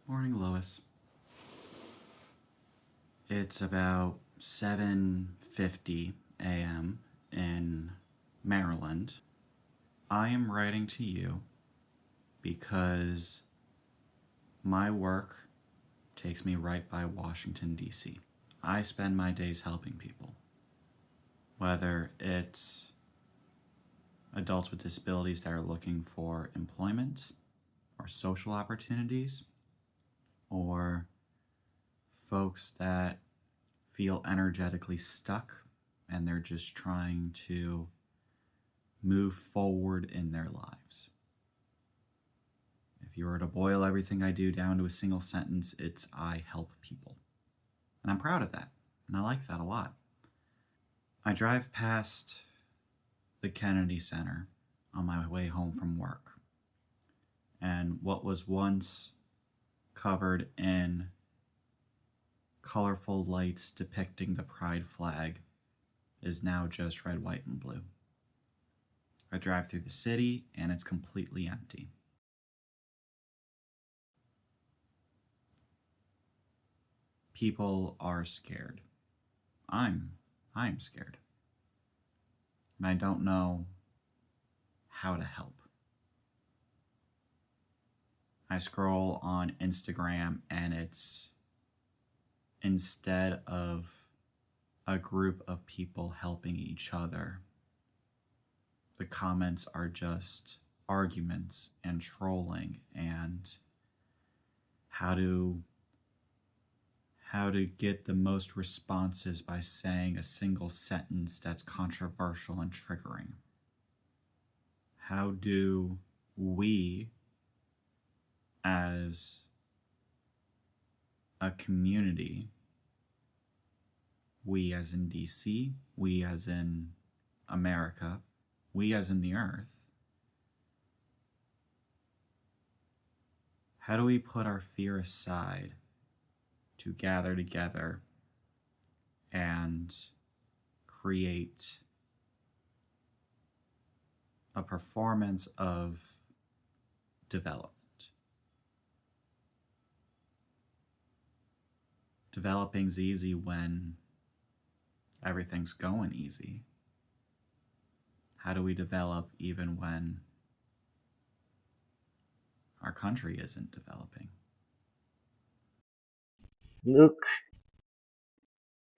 Morning, Lois. It's about 7:50 a.m. in Maryland. I am writing to you because my work takes me right by Washington, D.C. I spend my days helping people, whether it's adults with disabilities that are looking for employment or social opportunities, or folks that feel energetically stuck and they're just trying to move forward in their lives. If you were to boil everything I do down to a single sentence, it's I help people. And I'm proud of that. And I like that a lot. I drive past the Kennedy Center on my way home from work. And what was once covered in colorful lights depicting the pride flag is now just red, white, and blue. I drive through the city and it's completely empty. People are scared. I'm scared. And I don't know how to help. I scroll on Instagram and it's instead of a group of people helping each other, the comments are just arguments and trolling and how to get the most responses by saying a single sentence that's controversial and triggering. How do we, as a community, we as in DC, we as in America, we as in the earth, how do we put our fear aside to gather together and create a performance of development? Developing's easy when everything's going easy. How do we develop even when our country isn't developing? Luke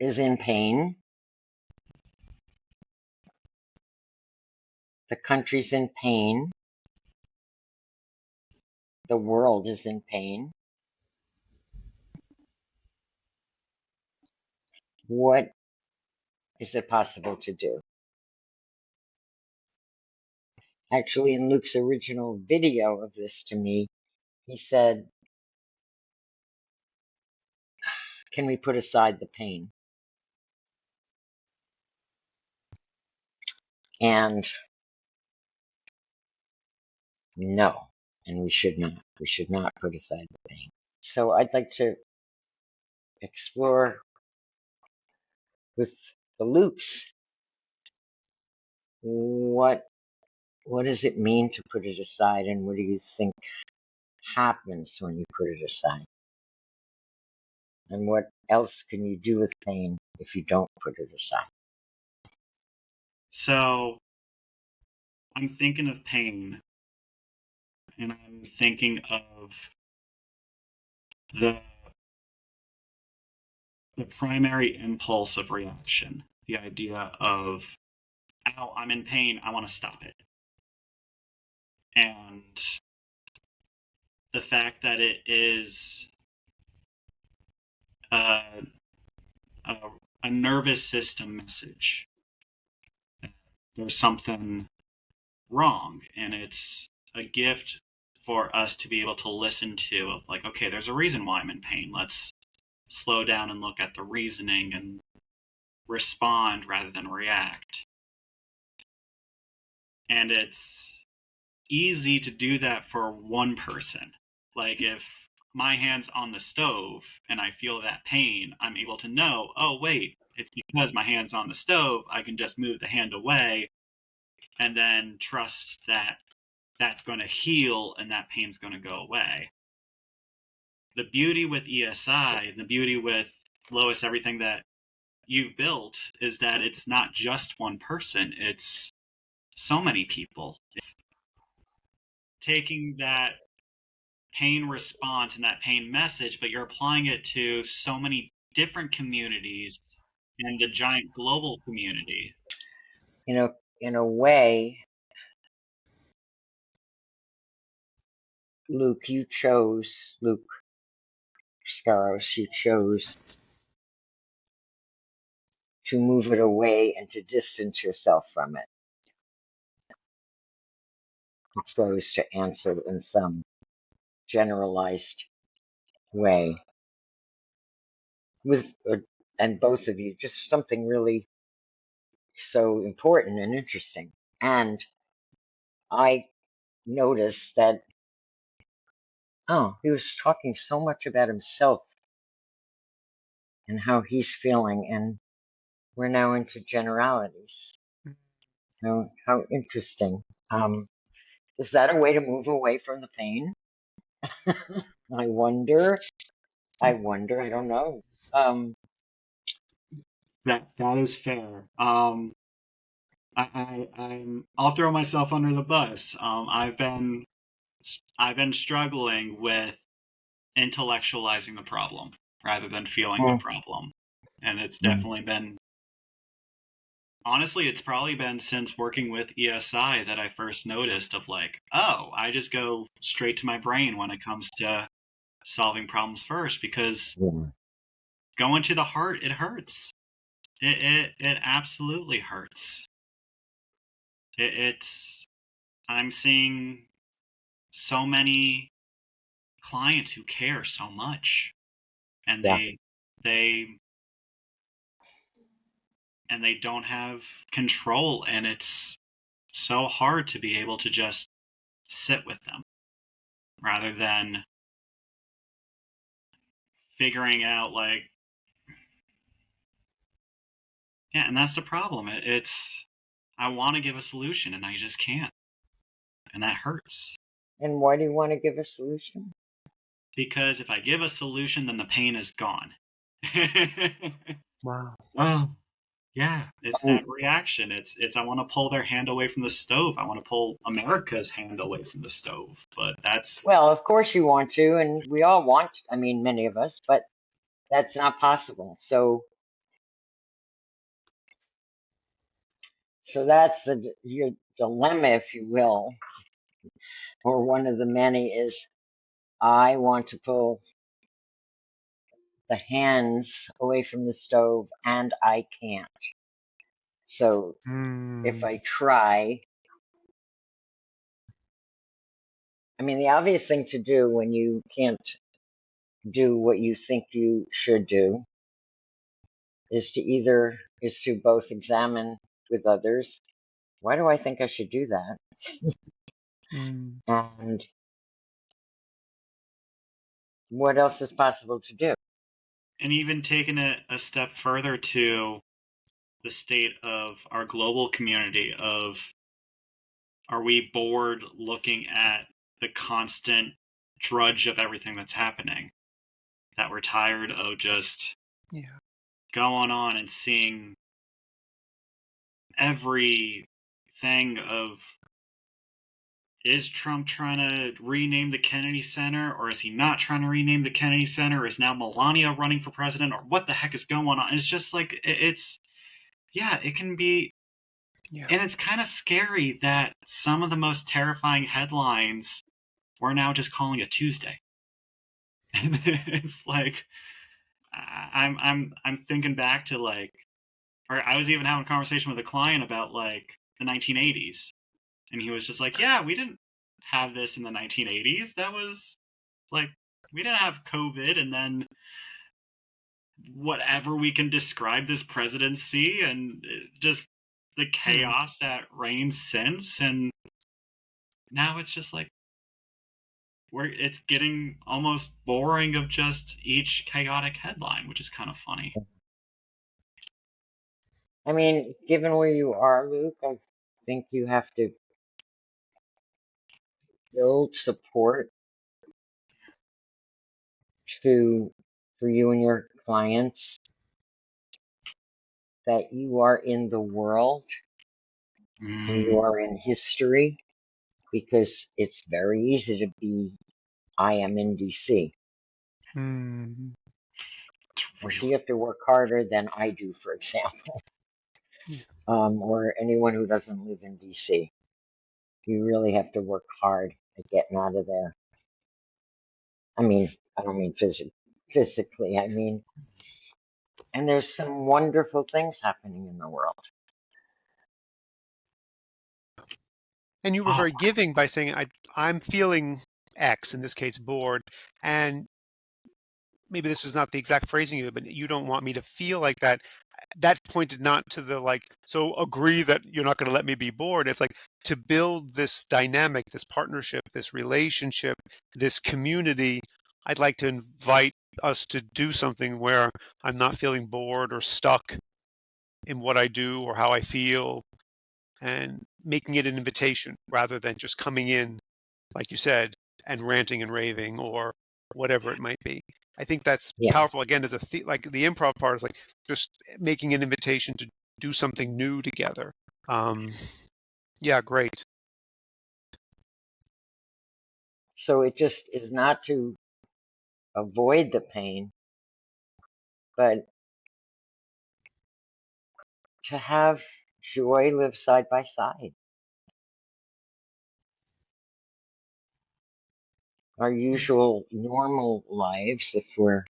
is in pain. The country's in pain. The world is in pain. What is it possible to do? Actually, in Luke's original video of this to me, he said, can we put aside the pain? And no, and we should not. We should not put aside the pain. So I'd like to explore with the Lukes what does it mean to put it aside, and what do you think happens when you put it aside? And what else can you do with pain if you don't put it aside? So I'm thinking of pain, and I'm thinking of the primary impulse of reaction, the idea of, ow, I'm in pain, I want to stop it. And the fact that it is a nervous system message. There's something wrong, and it's a gift for us to be able to listen to, like, okay, there's a reason why I'm in pain. Let's slow down and look at the reasoning and respond rather than react. And it's easy to do that for one person. Like, if my hand's on the stove and I feel that pain, I'm able to know, oh, wait, it's because my hand's on the stove. I can just move the hand away and then trust that that's going to heal and that pain's going to go away. the beauty with ESI, the beauty with Lois, everything that you've built is that it's not just one person, it's so many people. Taking that pain response and that pain message, but you're applying it to so many different communities and the giant global community. In a way, Luke Scaros, you chose to move it away and to distance yourself from it. You chose to answer in some generalized way and both of you, just something really so important and interesting. And I noticed that, he was talking so much about himself and how he's feeling, and we're now into generalities. How interesting. Is that a way to move away from the pain? I wonder. I don't know. That is fair. I'll throw myself under the bus. I've been struggling with intellectualizing the problem rather than feeling the problem, and it's definitely been. Honestly, it's probably been since working with ESI that I first noticed of like, oh, I just go straight to my brain when it comes to solving problems first, because going to the heart, it hurts. It absolutely hurts. I'm seeing so many clients who care so much, and they don't have control, and it's so hard to be able to just sit with them rather than figuring out like, yeah, and that's the problem. It's I want to give a solution and I just can't, and that hurts. And why do you want to give a solution? Because if I give a solution, then the pain is gone. Wow. Oh, yeah, it's that reaction. It's I want to pull their hand away from the stove. I want to pull America's hand away from the stove. But that's... Well, of course you want to, and we all want to, I mean, many of us, but that's not possible. So that's your dilemma, if you will, or one of the many is, I want to pull the hands away from the stove and I can't. So if I try, I mean, the obvious thing to do when you can't do what you think you should do is to both examine with others, why do I think I should do that? And what else is possible to do? And even taking it a step further to the state of our global community of, are we bored looking at the constant drudge of everything that's happening? That we're tired of just going on and seeing everything of, is Trump trying to rename the Kennedy Center, or is he not trying to rename the Kennedy Center? Is now Melania running for president, or what the heck is going on? It's just like, it can be, and it's kind of scary that some of the most terrifying headlines we're now just calling a Tuesday. And it's like, I'm thinking back to like, or I was even having a conversation with a client about like the 1980s. And he was just like, yeah, we didn't have this in the 1980s. That was like, we didn't have COVID, and then whatever we can describe this presidency and just the chaos that reigns since. And now it's just like, it's getting almost boring of just each chaotic headline, which is kind of funny. I mean, given where you are, Luke, I think you have to build support for you and your clients that you are in the world and you are in history, because it's very easy to be, I am in DC. Mm. Well, so you have to work harder than I do, for example, Yeah. or anyone who doesn't live in DC. You really have to work hard at getting out of there. I mean, I don't mean physically, I mean, and there's some wonderful things happening in the world. And you were very giving by saying, I'm feeling X, in this case, bored. And maybe this is not the exact phrasing of it, but you don't want me to feel like that. That pointed not to the like, so agree that you're not going to let me be bored. It's like to build this dynamic, this partnership, this relationship, this community. I'd like to invite us to do something where I'm not feeling bored or stuck in what I do or how I feel, and making it an invitation rather than just coming in, like you said, and ranting and raving or whatever it might be. I think that's Yeah. powerful. Again, as like the improv part is like just making an invitation to do something new together. Yeah, great. So it just is not to avoid the pain, but to have joy live side by side. Our usual normal lives, if we're,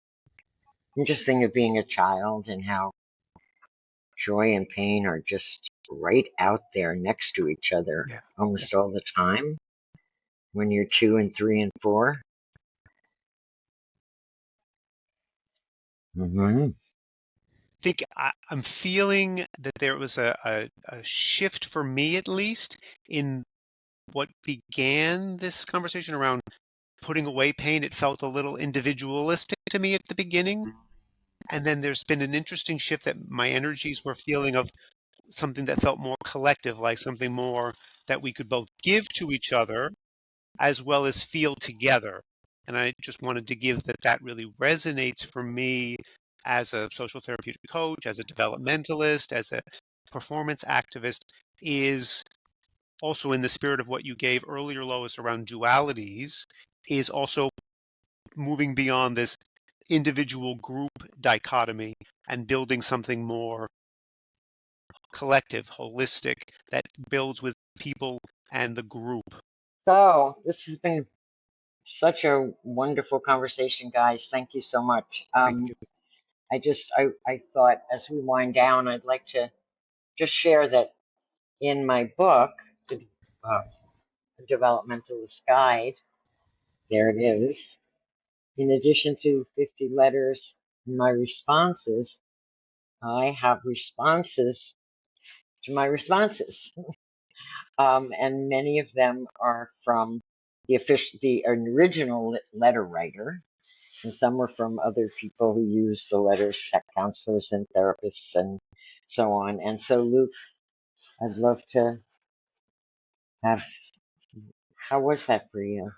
I'm just thinking of being a child and how joy and pain are just right out there next to each other Yeah. almost all the time when you're 2 and 3 and 4. Mm-hmm. I think I'm feeling that there was a shift for me, at least, in what began this conversation around putting away pain. It felt a little individualistic to me at the beginning. And then there's been an interesting shift that my energies were feeling of something that felt more collective, like something more that we could both give to each other as well as feel together. And I just wanted to give that really resonates for me as a social therapeutic coach, as a developmentalist, as a performance activist, is also in the spirit of what you gave earlier, Lois, around dualities, is also moving beyond this individual group dichotomy and building something more collective, holistic, that builds with people and the group. So this has been such a wonderful conversation, guys. Thank you so much. Thank you. I thought as we wind down, I'd like to just share that in my book, The Developmentalist Guide, there it is. In addition to 50 letters and my responses, I have responses to my responses. And many of them are from the original letter writer, and some are from other people who use the letters, tech counselors and therapists and so on. And so, Luke, I'd love to have, how was that for you?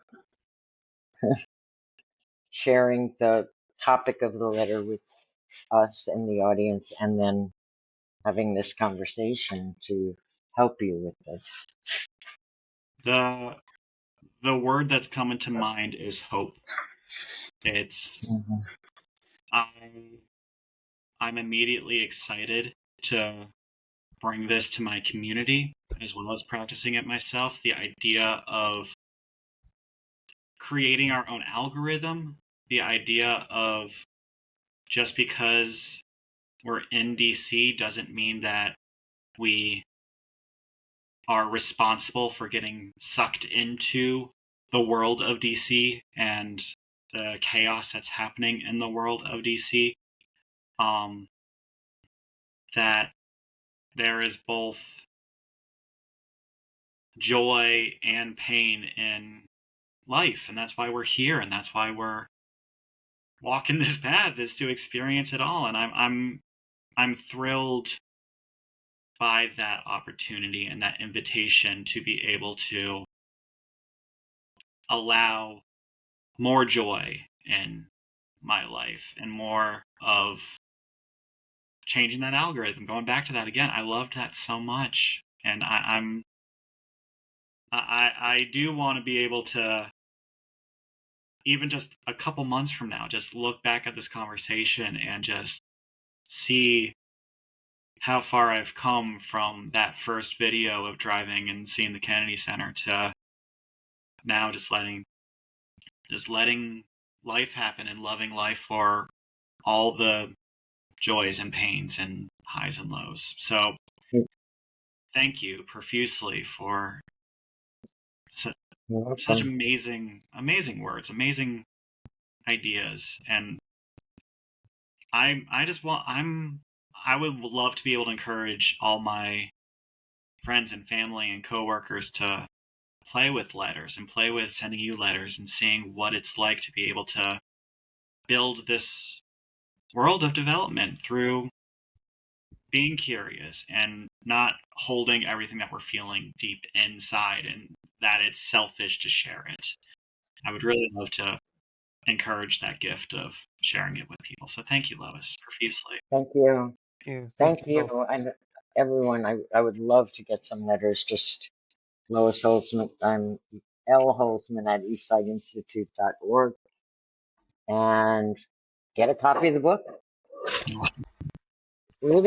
Sharing the topic of the letter with us and the audience, and then having this conversation to help you with this. The word that's coming to mind is hope. It's I'm immediately excited to bring this to my community as well as practicing it myself. The idea of creating our own algorithm, the idea of just because we're in DC doesn't mean that we are responsible for getting sucked into the world of DC and the chaos that's happening in the world of DC. That there is both joy and pain in life, and that's why we're here, and that's why we're walking this path, is to experience it all. And I'm thrilled by that opportunity and that invitation to be able to allow more joy in my life and more of changing that algorithm, going back to that again. I loved that so much. And I do want to be able to, even just a couple months from now, just look back at this conversation and just see how far I've come from that first video of driving and seeing the Kennedy Center to now just letting life happen and loving life for all the joys and pains and highs and lows. So thank you profusely for such amazing words, amazing ideas. And I would love to be able to encourage all my friends and family and coworkers to play with letters and play with sending you letters and seeing what it's like to be able to build this world of development through being curious and not holding everything that we're feeling deep inside and that it's selfish to share it. I would really love to encourage that gift of sharing it with people. So thank you, Lois, profusely. Thank you. Yeah, Thank you you. both. And everyone, I would love to get some letters. Just Lois Holzman. I'm L. Holzman at eastsideinstitute.org. And get a copy of the book. Read it.